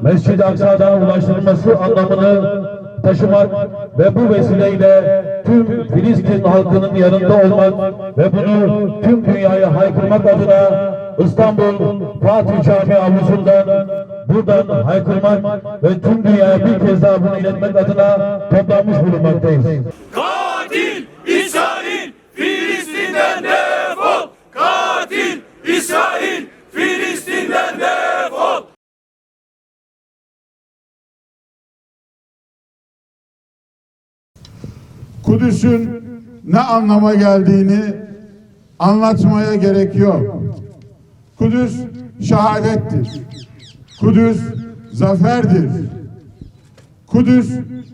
Mescid-i Aksa'da ulaştırılması anlamını taşımak ve bu vesileyle tüm Filistin halkının yanında olmak ve bunu tüm dünyaya haykırmak adına İstanbul Fatih Camii avlusundan buradan haykırmak ve tüm dünyaya bir kez daha bunu iletmek adına toplanmış bulunmaktayız. Katil İsrail, Filistin'den defol! Katil İsrail, Filistin'den defol! Kudüs'ün ne anlama geldiğini anlatmaya gerek yok. Kudüs şehadettir. Kudüs zaferdir. Kudüs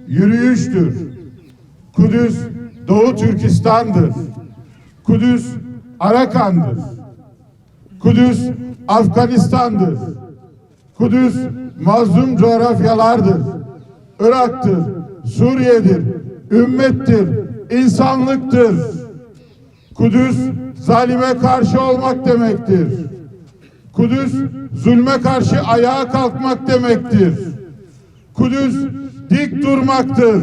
yürüyüştür. Kudüs Doğu Türkistan'dır. Kudüs Arakan'dır. Kudüs Afganistan'dır. Kudüs mazlum coğrafyalardır. Irak'tır, Suriye'dir, ümmettir, insanlıktır. Kudüs zalime karşı olmak demektir. Kudüs zulme karşı ayağa kalkmak demektir. Kudüs dik durmaktır.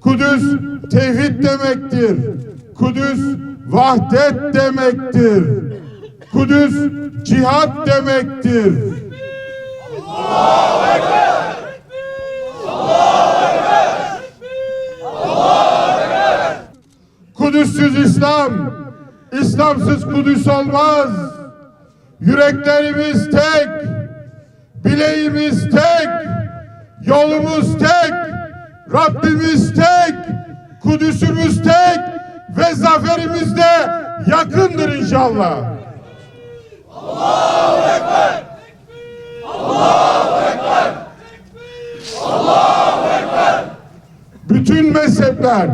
Kudüs tevhid demektir. Kudüs vahdet demektir. Kudüs cihat demektir. Allahu Ekber! Allahu Ekber! Allahu Ekber! Kudüs'süz İslam, İslamsız Kudüs olmaz. Yüreklerimiz tek, bileğimiz tek, yolumuz tek, Rabbimiz tek, Kudüs'ümüz tek ve zaferimiz de yakındır inşallah. Allahu Ekber! Allahu Ekber! Allahu Ekber! Bütün mezhepler,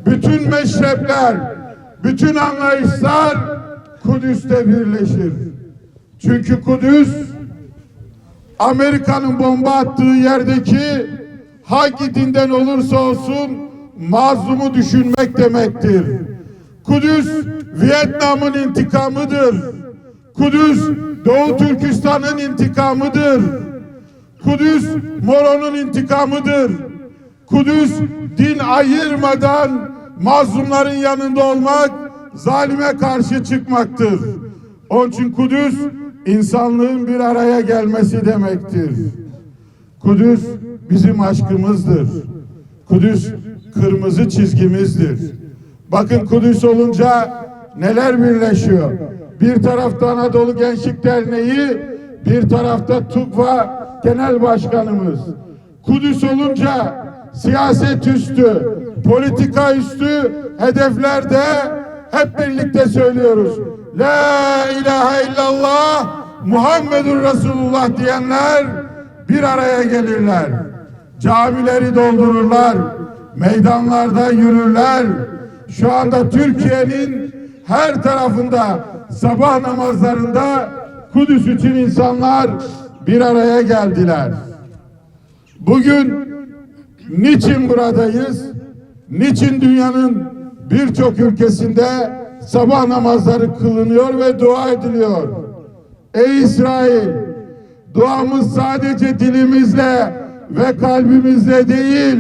bütün meşrepler, bütün anlayışlar Kudüs'te birleşir. Çünkü Kudüs, Amerika'nın bomba attığı yerdeki hangi dinden olursa olsun mazlumu düşünmek demektir. Kudüs, Vietnam'ın intikamıdır. Kudüs, Doğu Türkistan'ın intikamıdır. Kudüs, Moro'nun intikamıdır. Kudüs, din ayırmadan mazlumların yanında olmak, zalime karşı çıkmaktır. Onun için Kudüs, insanlığın bir araya gelmesi demektir. Kudüs bizim aşkımızdır. Kudüs kırmızı çizgimizdir. Bakın Kudüs olunca neler birleşiyor. Bir tarafta Anadolu Gençlik Derneği, bir tarafta TUGVA Genel Başkanımız. Kudüs olunca siyaset üstü, politika üstü hedeflerde hep birlikte söylüyoruz. La ilahe illallah Muhammedur Resulullah diyenler bir araya gelirler. Camileri doldururlar. Meydanlarda yürürler. Şu anda Türkiye'nin her tarafında sabah namazlarında Kudüs için insanlar bir araya geldiler. Bugün niçin buradayız? Niçin dünyanın birçok ülkesinde sabah namazları kılınıyor ve dua ediliyor? Ey İsrail! Duamız sadece dilimizle ve kalbimizle değil,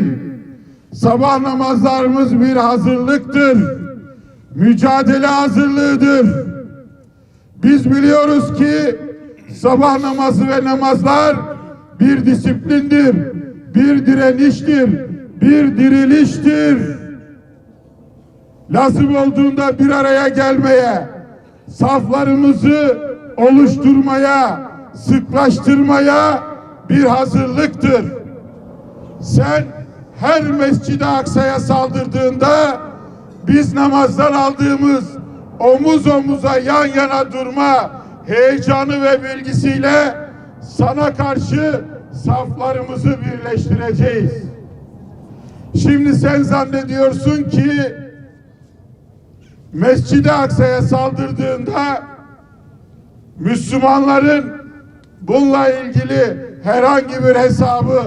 sabah namazlarımız bir hazırlıktır. Mücadele hazırlığıdır. Biz biliyoruz ki sabah namazı ve namazlar bir disiplindir, bir direniştir, bir diriliştir. Lazım olduğunda bir araya gelmeye, saflarımızı oluşturmaya, sıklaştırmaya bir hazırlıktır. Sen her Mescid-i Aksa'ya saldırdığında biz namazdan aldığımız omuz omuza yan yana durma heyecanı ve bilgisiyle sana karşı saflarımızı birleştireceğiz. Şimdi sen zannediyorsun ki Mescid-i Aksa'ya saldırdığında Müslümanların bununla ilgili herhangi bir hesabı,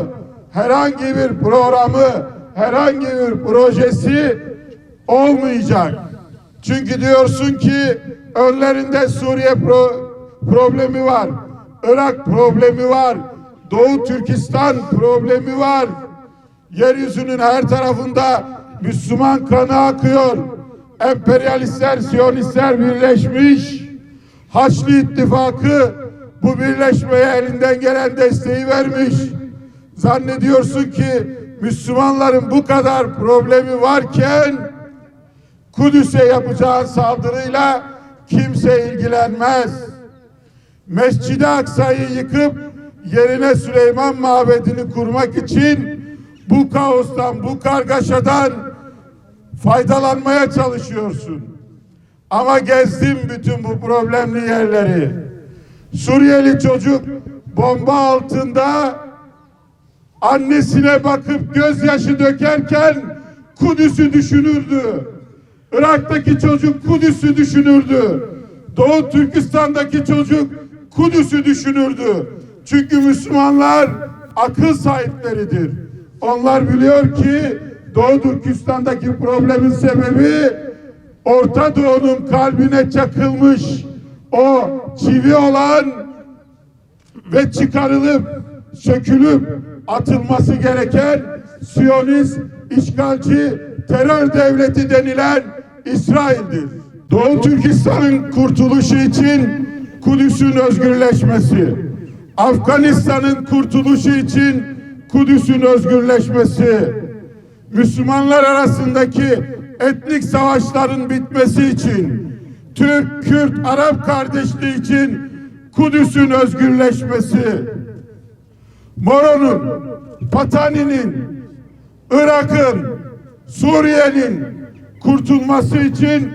herhangi bir programı, herhangi bir projesi olmayacak. Çünkü diyorsun ki önlerinde Suriye problemi var, Irak problemi var, Doğu Türkistan problemi var. Yeryüzünün her tarafında Müslüman kanı akıyor. Emperyalistler, Siyonistler birleşmiş. Haçlı İttifakı bu birleşmeye elinden gelen desteği vermiş. Zannediyorsun ki Müslümanların bu kadar problemi varken Kudüs'e yapacağı saldırıyla kimse ilgilenmez. Mescid-i Aksa'yı yıkıp yerine Süleyman Mabedi'ni kurmak için bu kaostan, bu kargaşadan faydalanmaya çalışıyorsun. Ama gezdim bütün bu problemli yerleri. Suriyeli çocuk bomba altında annesine bakıp gözyaşı dökerken Kudüs'ü düşünürdü. Irak'taki çocuk Kudüs'ü düşünürdü. Doğu Türkistan'daki çocuk Kudüs'ü düşünürdü. Çünkü Müslümanlar akıl sahipleridir. Onlar biliyor ki Doğu Türkistan'daki problemin sebebi Orta Doğu'nun kalbine çakılmış o çivi olan ve çıkarılıp sökülüp atılması gereken Siyonist, işgalci, terör devleti denilen İsrail'dir. Doğu Türkistan'ın kurtuluşu için Kudüs'ün özgürleşmesi, Afganistan'ın kurtuluşu için Kudüs'ün özgürleşmesi, Müslümanlar arasındaki etnik savaşların bitmesi için, Türk, Kürt, Arap kardeşliği için Kudüs'ün özgürleşmesi, Moro'nun, Patani'nin, Irak'ın, Suriye'nin kurtulması için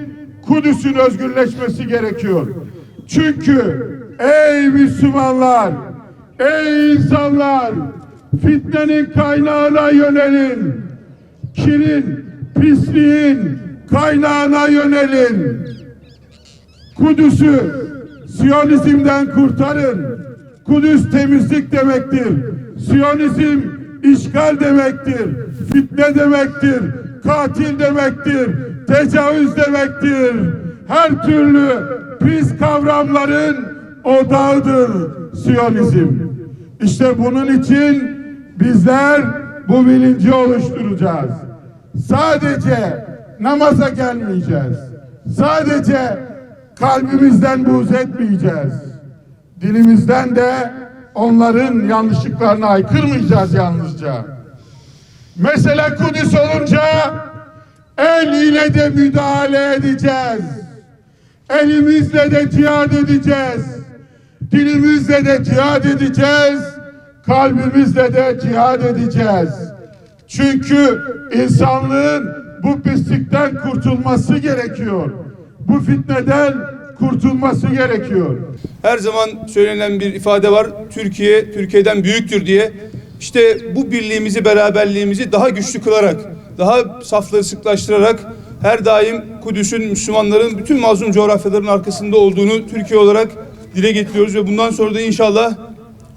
Kudüs'ün özgürleşmesi gerekiyor. Çünkü ey Müslümanlar, ey insanlar, fitnenin kaynağına yönelin. Kirin, pisliğin kaynağına yönelin. Kudüs'ü Siyonizm'den kurtarın. Kudüs temizlik demektir. Siyonizm işgal demektir. Fitne demektir. Katil demektir. Tecavüz demektir. Her türlü pis kavramların odağıdır Siyonizm. İşte bunun için bizler bu bilinci oluşturacağız. Sadece namaza gelmeyeceğiz. Sadece kalbimizden buğz etmeyeceğiz. Dilimizden de onların yanlışlıklarına aykırmayacağız yalnızca. Mesele Kudüs olunca el ile de müdahale edeceğiz. Elimizle de cihad edeceğiz. Dilimizle de cihad edeceğiz. Kalbimizle de cihad edeceğiz. Çünkü insanlığın bu pislikten kurtulması gerekiyor. Bu fitneden kurtulması gerekiyor. Her zaman söylenen bir ifade var. Türkiye, Türkiye'den büyüktür diye. İşte bu birliğimizi, beraberliğimizi daha güçlü kılarak, daha safları sıklaştırarak her daim Kudüs'ün, Müslümanların bütün mazlum coğrafyaların arkasında olduğunu Türkiye olarak dile getiriyoruz ve bundan sonra da inşallah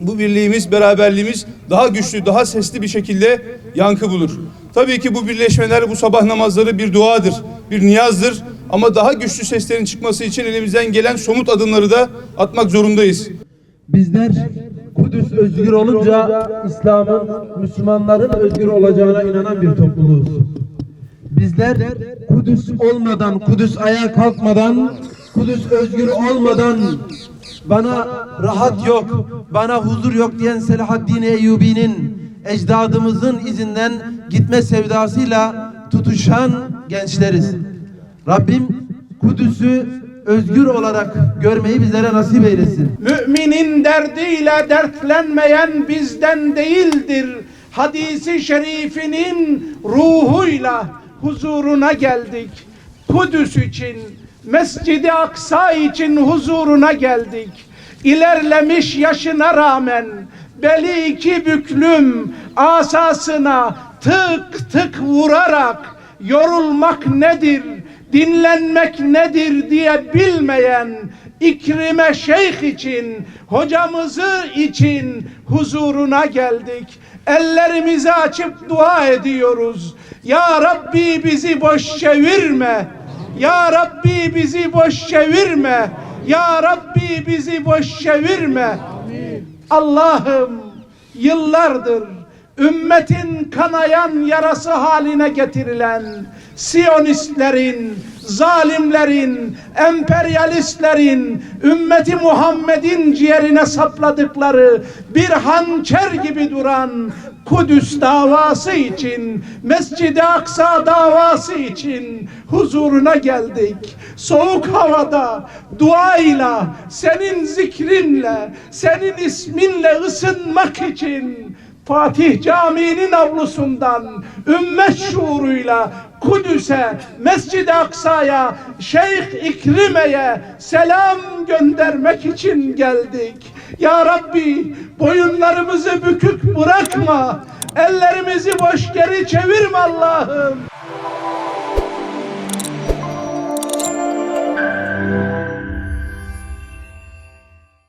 bu birliğimiz, beraberliğimiz daha güçlü, daha sesli bir şekilde yankı bulur. Tabii ki bu birleşmeler, bu sabah namazları bir duadır, bir niyazdır. Ama daha güçlü seslerin çıkması için elimizden gelen somut adımları da atmak zorundayız. Bizler Kudüs özgür olunca İslam'ın, Müslümanların özgür olacağına inanan bir topluluğuz. Bizler Kudüs olmadan, Kudüs ayağa kalkmadan, Kudüs özgür olmadan bana rahat yok, bana huzur yok diyen Selahaddin Eyyubi'nin ecdadımızın izinden gitme sevdasıyla tutuşan gençleriz. Rabbim Kudüs'ü özgür olarak görmeyi bizlere nasip eylesin. Müminin derdiyle dertlenmeyen bizden değildir. Hadisi şerifinin ruhuyla huzuruna geldik. Kudüs için, Mescid-i Aksa için huzuruna geldik. İlerlemiş yaşına rağmen beli iki büklüm asasına tık tık vurarak yorulmak nedir, dinlenmek nedir diye bilmeyen İkrime Şeyh için, hocamızı için huzuruna geldik. ellerimizi açıp dua ediyoruz. Ya Rabbi bizi boş çevirme. Ya Rabbi bizi boş çevirme. Ya Rabbi bizi boş çevirme. Allah'ım, yıllardır ümmetin kanayan yarası haline getirilen Siyonistlerin, zalimlerin, emperyalistlerin, ümmeti Muhammed'in ciğerine sapladıkları bir hançer gibi duran Kudüs davası için, Mescid-i Aksa davası için huzuruna geldik. Soğuk havada duayla, senin zikrinle, senin isminle ısınmak için Fatih Camii'nin avlusundan ümmet şuuruyla Kudüs'e, Mescid-i Aksa'ya, Şeyh İkrime'ye selam göndermek için geldik. Ya Rabbi, boyunlarımızı bükük bırakma, ellerimizi boş geri çevirme Allah'ım.